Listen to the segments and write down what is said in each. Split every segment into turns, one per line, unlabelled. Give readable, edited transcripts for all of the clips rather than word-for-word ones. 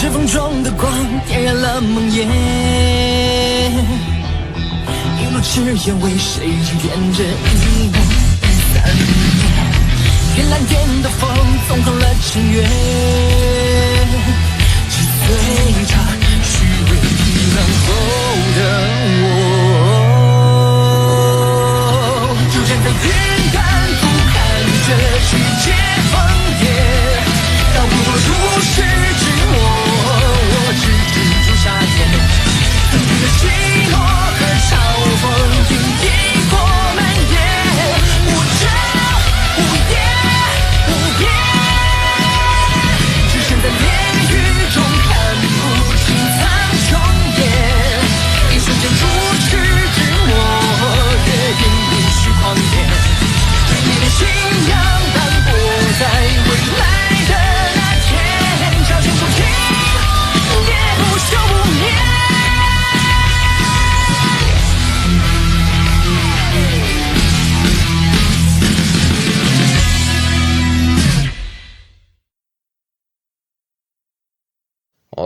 指缝中的光点燃了梦魇，一路赤焰为谁点着一步三月，蓝天的风纵横了尘缘，只随着虚伪遗忘后的我，就站在云端俯瞰着世界风野，到不过如是之末，我只止住夏天，曾经的奚落和嘲讽经历过蔓延，无遮无掩无边，置身在炼狱中看不清苍穹野，一瞬间如痴之末，月影离虚狂野，你的信仰斑驳在未来的那天，朝见不停也不休不眠。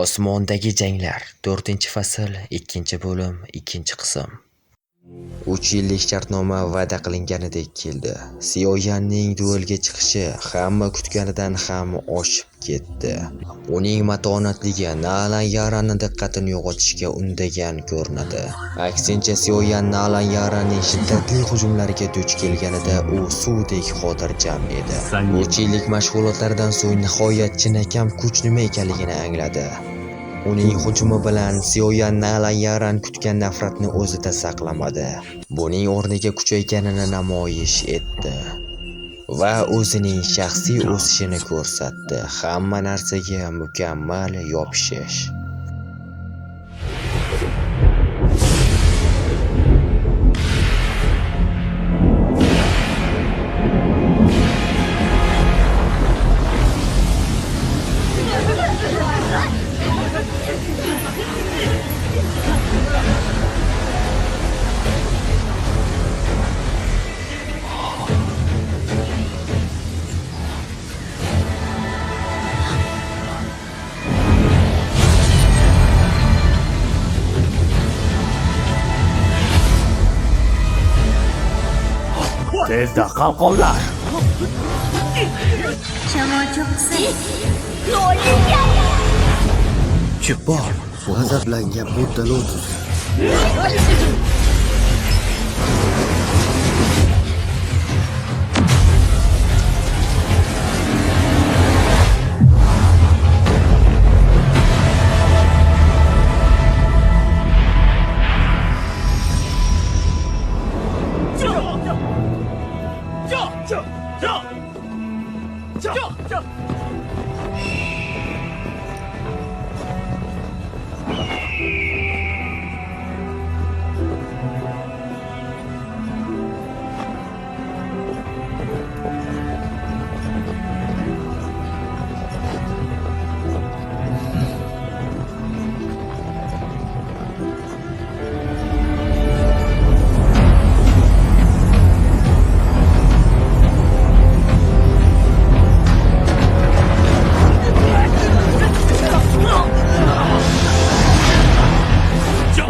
Osmondagi janglar 4-fasl 2-bo'lim 2-qism. 3 yillik shartnoma va'da qilinganidek keldi. Sioyanning duelga chiqishi hamma kutganidan ham oshib ketdi. Uning matonatligi Nalan Yaranning diqqatini yo'qotishga undagan ko'rinadi. Aksincha Sioyan Nalan Yaranning shiddatli hujumlariga duch kelganida u suvdek xotirjam edi. 3 yillik mashg'ulotlardan so'ng nihoyat chinakam kuch nima ekanligini angladi. Uning hujumi bilan Sioyan Nalan Yaran kutgan nafratni o'zida saqlamadi. Buning o'rniga kuchayganini namoyish etdi va o'zining shaxsiy o'sishini ko'rsatdi. Hamma narsaga mukammal yopishish.
Tezda qalqonlar.
Chipor, g'azablangan Budda Lotus.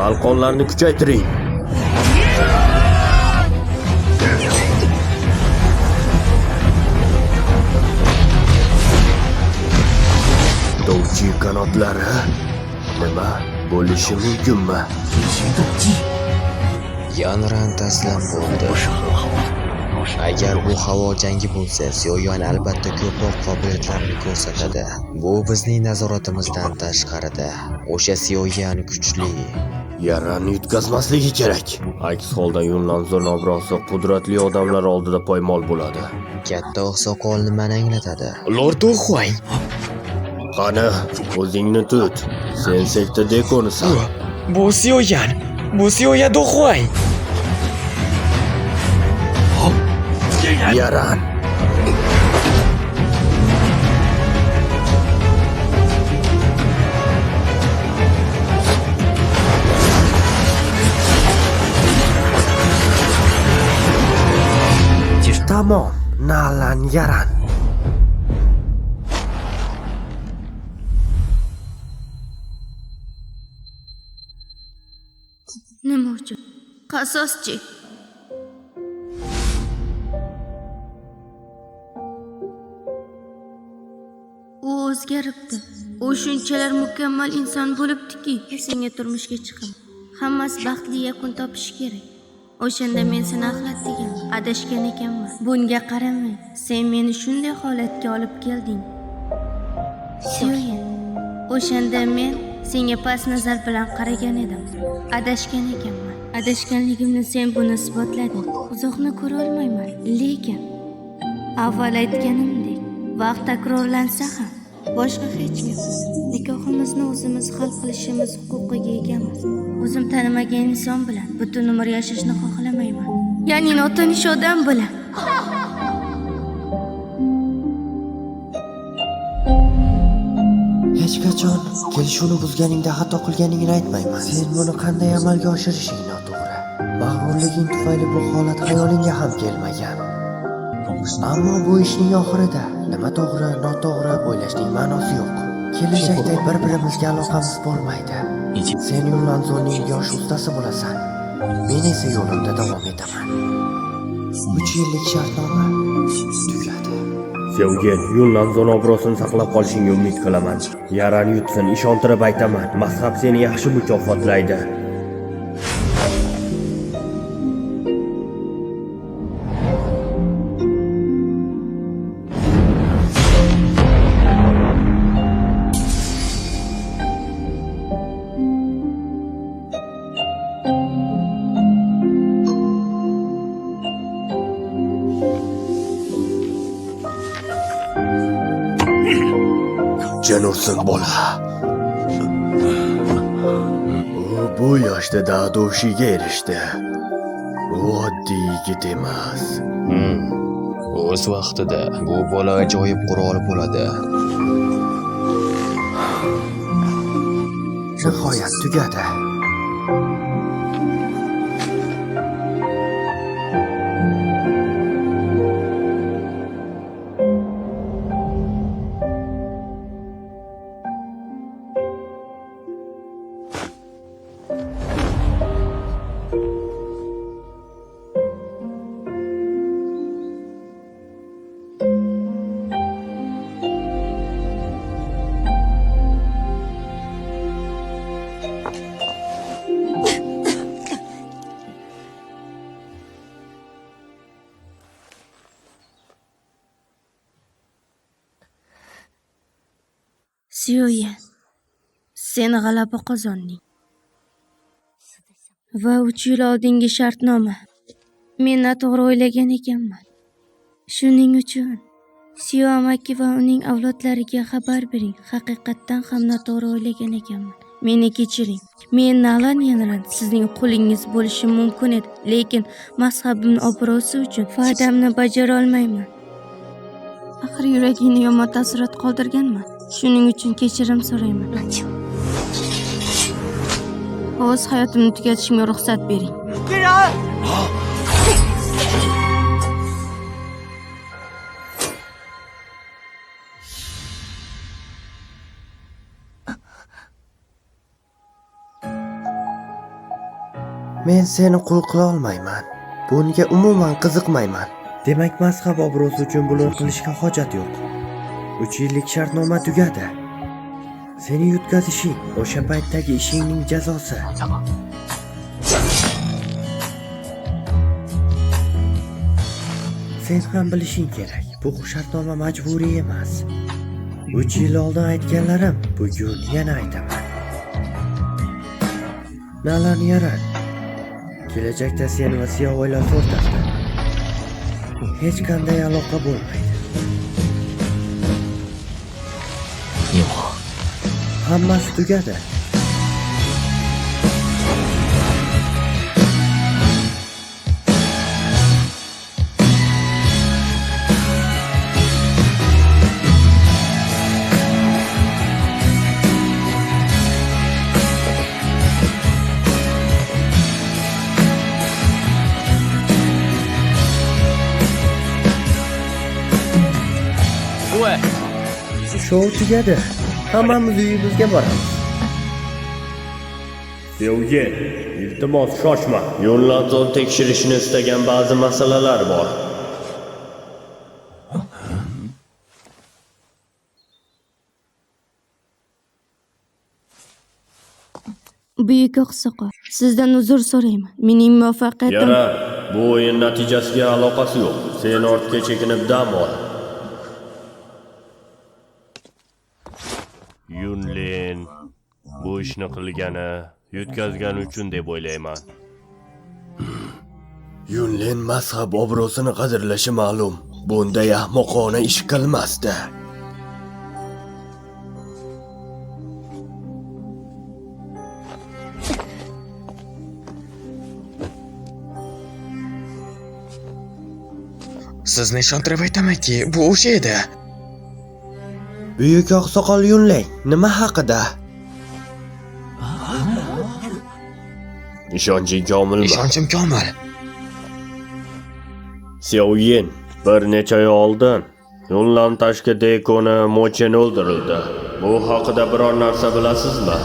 Qalqonlarni kuchaytiring. Dovchi qanotlari nima bo'lishi mumkinmi?
Yanran taslim bo'ldi. Agar bu havo jangi bo'lsa, Sioyan albatta ko'proq qobiliyatlarni ko'rsatadi. Bu bizning nazoratimizdan tashqarida. O'sha Sioyan kuchli.
Yaranni yutqazmasligi kerak. Aks holda Yunnan zo'rnobrosi qudratli odamlar oldida poymol bo'ladi.
Katta oqsoqol nimani anglatadi?
Lord Duhuay.
Qani, o'zingni tut. Sen sekta dekonisan.
Bu Sioyan. Bu Sioyan Duhuay.
Yaran.
Tamom, Nalan Yaran.
Nima uchun? Qasoschi. U o'zgaribdi. U shunchalar mukammal inson bo'libdiki, senga turmushga chiqaman. Hammasi baxtli yakun topishi kerak. O'shanda men seni axlatdigan, adashgan ekanman. Bunga qaramay, sen meni shunday holatga olib kelding. Siyoya, o'shanda men senga past nazar bilan qaragan edim. Adashgan ekanman. Adashganligimni sen buni isbotlading. Uzoqni ko'ra olmayman, lekin avval aytganimdek, vaqt takrorlansa ham boshqa hech kim nikohimizni o'zimiz hal qilishimiz huquqiga egamiz. O'zim tanimagan inson bilan butun umr yashashni xohlamayman. Ya'ni notanish odam bilan.
Hech qachon kelishuvni buzganingda xato qilganingni aytmayman. Sen buni qanday amalga oshirishing noto'g'ri. Mag'rurliging tufayli bu holat xayolingga ham kelmagan. Ammo bu ishning oxirida nima to'g'ri, noto'g'ri o'ylashning ma'nosi yo'q. Kelajakda bir-birimizga aloqamiz bo'lmaydi. Sen Yunlanzoning yosh ustasi bo'lasan. Men esa yo'limda davom etaman. 3 yillik shartnoma tugadi.
Sevgen, Yunlanzon obro'sini saqlab qolishingga umid qilaman. Yarani yutsin, ishontirib aytaman. Mazhab seni yaxshi mukofotlaydi.
Jin ursin bola. U bu yoshda da'doshiga erishdi. U oddiy yigit emas.
O'z vaqtida bu bola ajoyib qurol bo'ladi.
Nihoyat tugadi.
Siyoya, sen g'alaba qozonding. Va 3 yil oldingi shartnoma. Men noto'g'ri o'ylagan ekanman. Shuning uchun Siyo amaki va uning avlodlariga xabar bering. Haqiqatdan ham noto'g'ri o'ylagan ekanman. Meni kechiring. Men Nalan yanran sizning qulingiz bo'lishim mumkin edi, lekin mazhabim obro'si uchun va'damni bajara olmayman. Axir yuragingni yomon taassurot qoldirganman. Shuning uchun kechirim so'rayman. O'z hayotimni tugatishimga ruxsat bering.
Men seni qul qila olmayman. Bunga umuman qiziqmayman. Demak, mazhab obro'si uchun bular qilishga hojat yo'q. 3 yillik shartnoma tugadi. Seni yutkazishing o'sha paytdagi ishingning jazosi. Sen ham bilishing kerak, bu shartnoma majburiy emas. 3 yil oldin aytganlarim bugun yana aytaman. Nalan yaran. Kelajakda sen va Siyo oilasi o'rtasida hech qanday aloqa bo'lmaydi.
Yo'q.
Hammasi tugadi. Shou tugadi. Hammamiz uyimizga boramiz.
Sevgi, iltimos shoshma. Yunlanzon tekshirishni istagan ba'zi masalalar bor.
Buyuk oqsoqol, sizdan uzr so'rayman. Mening muvaffaqiyatim
Yara, bu o'yin natijasiga aloqasi yo'q. Sen ortga chekinib dam ol. Yunlin bu ishni qilgani, yutkazgani uchun deb o'ylayman.
Yunlin mazhab obro'sini qadrlashi ma'lum. Bunday ahmoqona ish qilmasdi.
Sizni ishontirib aytamanki, bu o'sha edi.
Buyuk oqsoqol Yunlin, nima haqida?
Ishonching komilmi?
Ishonchim komil.
Xiaoyin bir necha oy oldin Yunlan tashqi dekoni Mochen o'ldirildi. Bu haqida biror narsa bilasizmi?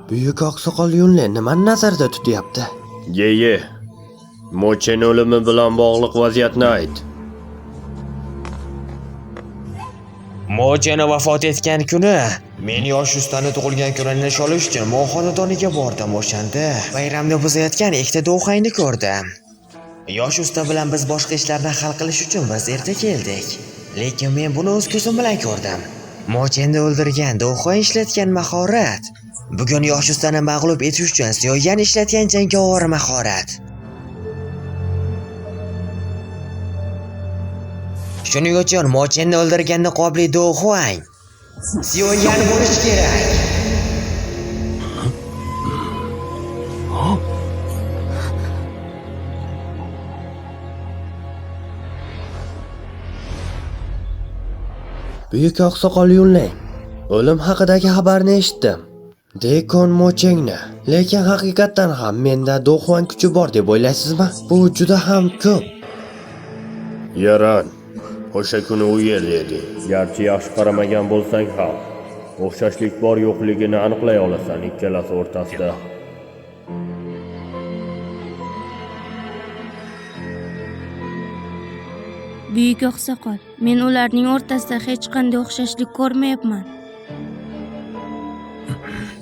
Buyuk oqsoqol Yunlin nimani nazarda tutyapti?
Ye. Mochen o'limi bilan bog'liq vaziyatni ayt.
Mochen vafot etgan kuni men yosh ustani tug'ilgan kunini nishonlash uchun Mo xonadoniga bordim. O'shanda bayramni buzayotgan ikkita do'xayni ko'rdim. Yosh usta bilan biz boshqa ishlarni hal qilish uchun biz erta keldik. Lekin men buni o'z ko'zim bilan ko'rdim. Mochenni o'ldirgan do'xay ishlatgan mahorat bugun yosh ustani mag'lub etish uchun Xiaoyan ishlatgan jangovar mahorat. Shuning uchun Mochenni o'ldirganni qo'bli do'xay Xiaoyan bo'lish kerak.
Buyuk oqsoqol Yunlin, o'lim haqidagi xabarni eshitdim. Dekon Mochengni, lekin haqiqatan ham menda do'xvan kuchi bor deb o'ylaysizmi? Bu juda ham ko'p.
Yaran, o'sha kuni u yerda eding. Garchi yaxshi qaramagan bo'lsang ham, o'xshashlik bor yo'qligini aniqlay olasan ikkalasi o'rtasida.
Buyuk oqsoqol, men ularning o'rtasida hech qanday o'xshashlik ko'rmayapman.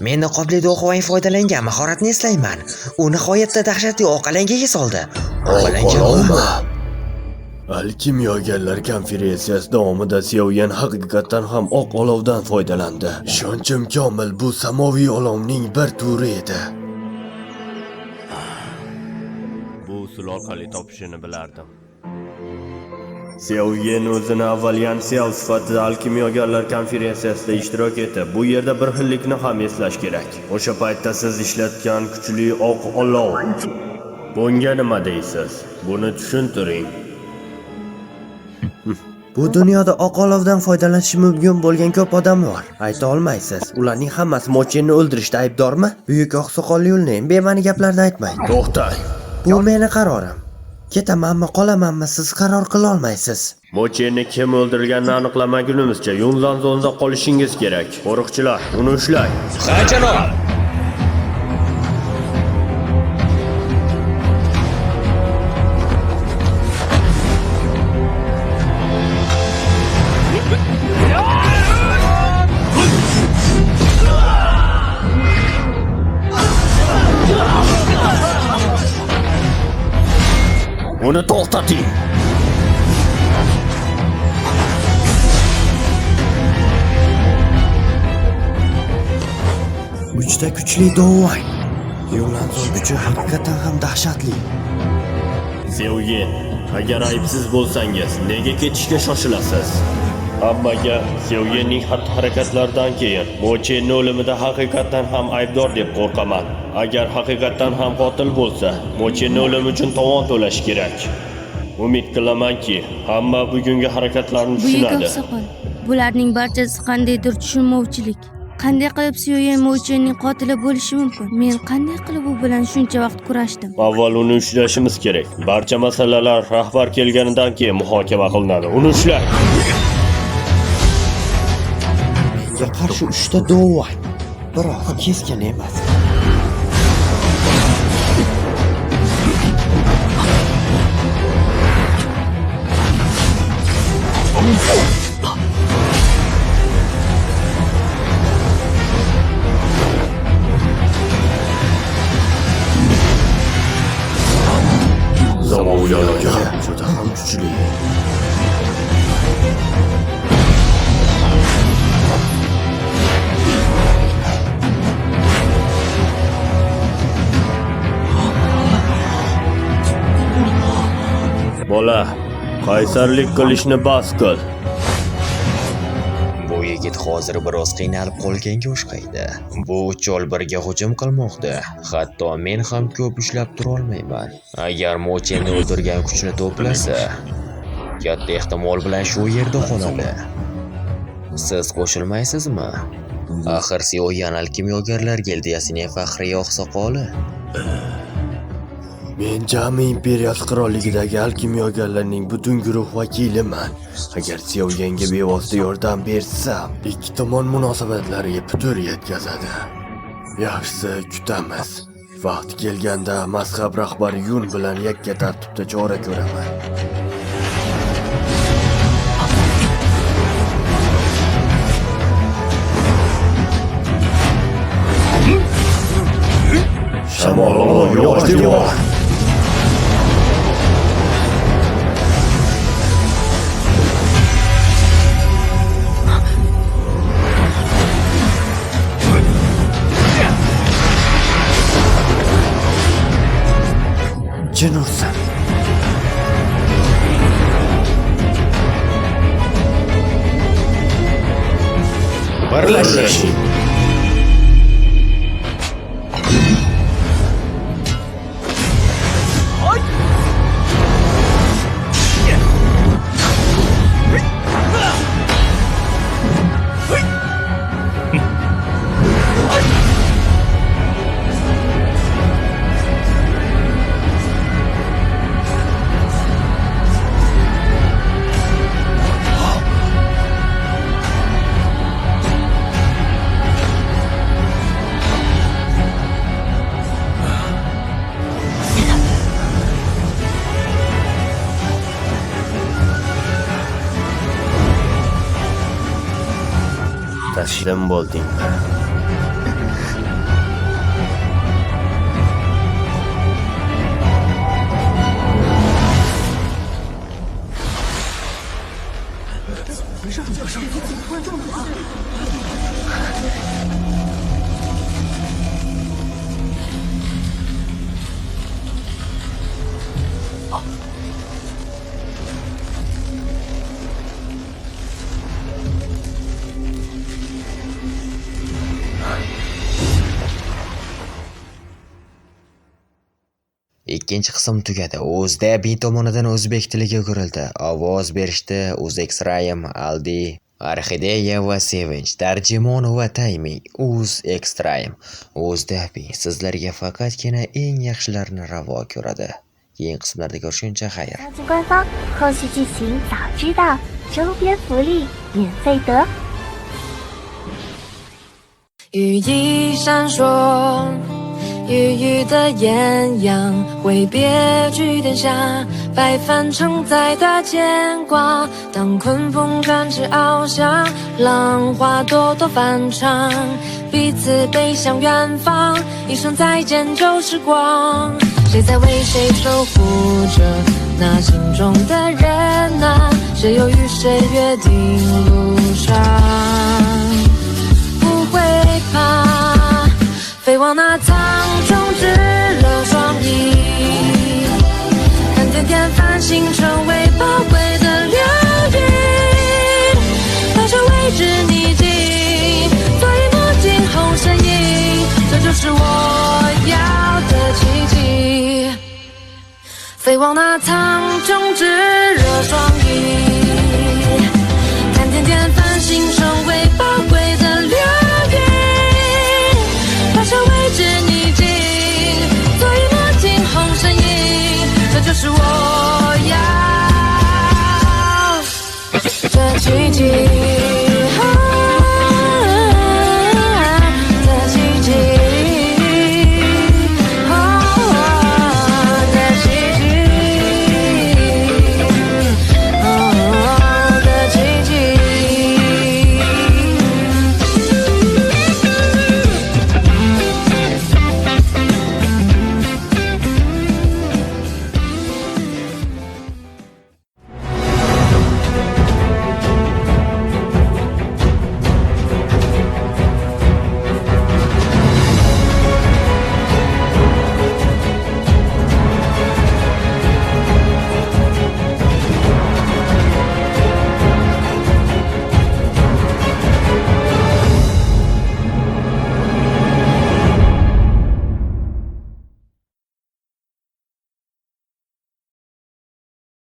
Men niqobli do'xvan foydalangan mahoratni eslayman. U nihoyatda dahshatli oq alangaga soldi. Oq alanga
Alkimyogarlar konferensiyasi davomida Xiaoyan haqiqatan ham oq olovdan foydalandi. Ishonchim komil, bu samoviy olovning bir turi edi.
Bu usul orqali topishini bilardim. Xiaoyan o'zini avval Yan Xiao sifatida alkimyogarlar konferensiyasida ishtirok etib, bu yerda bir xillikni ham eslash kerak. O'sha paytda siz ishlatgan kuchli oq olov. Bunga nima deysiz? Buni tushuntiring.
Bu dunyoda oq olovdan foydalanishi mumkin bo'lgan ko'p odam bor. Ayta olmaysiz. Ularning hammasi Mochenni o'ldirishda aybdormi? Buyuk oqsoqol Yunlin, bema'ni gaplarni aytmang.
To'xtang.
Bu meni qarorim. Ketamanmi, qolamanmi, siz qaror qila olmaysiz.
Mochenni kim o'ldirganini aniqlamagunimizcha Yunlanzonda qolishingiz kerak. Qo'riqchilar, uni ushlang.
Ha, janob.
Uni to'xtating.
Uchta kuchli do'xvan. Yunlanzon kuchi haqiqatan ham dahshatli.
Xiaoyan, agar aybsiz bo'lsangiz, nega ketishga shoshilasiz? Hammaga Xiaoyanning xatti-harakatlaridan keyin Mochenni o'limida haqiqatan ham aybdor deb qo'rqaman. Agar haqiqatan ham qotil bo'lsa, Mochenni o'limi uchun tovon to'lash kerak. Umid qilamanki, hamma bugungi harakatlarni
Buyuk
tushunadi.
oqsoqol, bularning barchasi qandaydir tushunmovchilik. Qanday qilib Xiaoyan Mochenning qotili bo'lishi mumkin? Men qanday qilib u bilan shuncha vaqt kurashdim?
Avval uni ushlashimiz kerak. Barcha masalalar rahbar kelganidan keyin muhokama qilinadi. Uni ushlang.
Sizga qarshi 3 ta dovang, biroq keskin emas.
Zamoviyaga juda ham kuchli. Bola, qaysarlik qilishni bas qil.
Bu yigit hozir biroz qiynalib qolganga o'xshaydi. Bu chol birga hujum qilmoqda. Hatto men ham ko'p ushlab tura olmayman. Agar Mochenni o'ldirgan kuchni to'plasa, katta ehtimol bilan shu yerda qoladi. Siz qo'shilmaysizmi? Axir Sioyan alkimyogarlar gildiyasining faxriy oqsoqoli.
Men Jami imperiyasi qirolligidagi alkimyogarlarning butun guruh vakiliman. Agar Sioyanga bevosita yordam bersam, ikki tomon munosabatlariga putur yetkazadi. Yaxshisi kutamiz. Vaqt kelganda mazhab rahbari Yun bilan yakka tartibda chora ko'raman. Shamol yo'q devor.
Jin ursin.
Birlashing. Taslim bo'ldingmi?
Ikkinchi qism tugadi. O'zda bin tomonidan o'zbek tiliga o'girildi. Ovoz berishdi Uzexrayim, Aldi, Orxideya va Sevinch. Tarjimon va tayming Uzexrayim. O'zda bin sizlarga faqatgina eng yaxshilarini ravo ko'radi. Keyin qismlarda ko'rishguncha xayr.
官方后续剧情早知道，周边福利免费得。
羽翼闪烁，郁郁的艳阳，挥别居殿下，白帆承载的牵挂。当昆风展翅翱翔，浪花朵朵翻唱，彼此背向远方，一声再见旧时光。谁在为谁守护着那心中的人啊？谁又与谁约定路上？不会怕，飞往那苍穹，炙热双翼，看天天繁星成为宝贵的流云，把这未知逆境做一抹惊鸿身影，这就是我要的奇迹。飞往那苍穹，炙热双翼，看天天繁星成为宝贵的流云，把这未知逆境做一抹惊鸿身影，这就是我要这奇迹。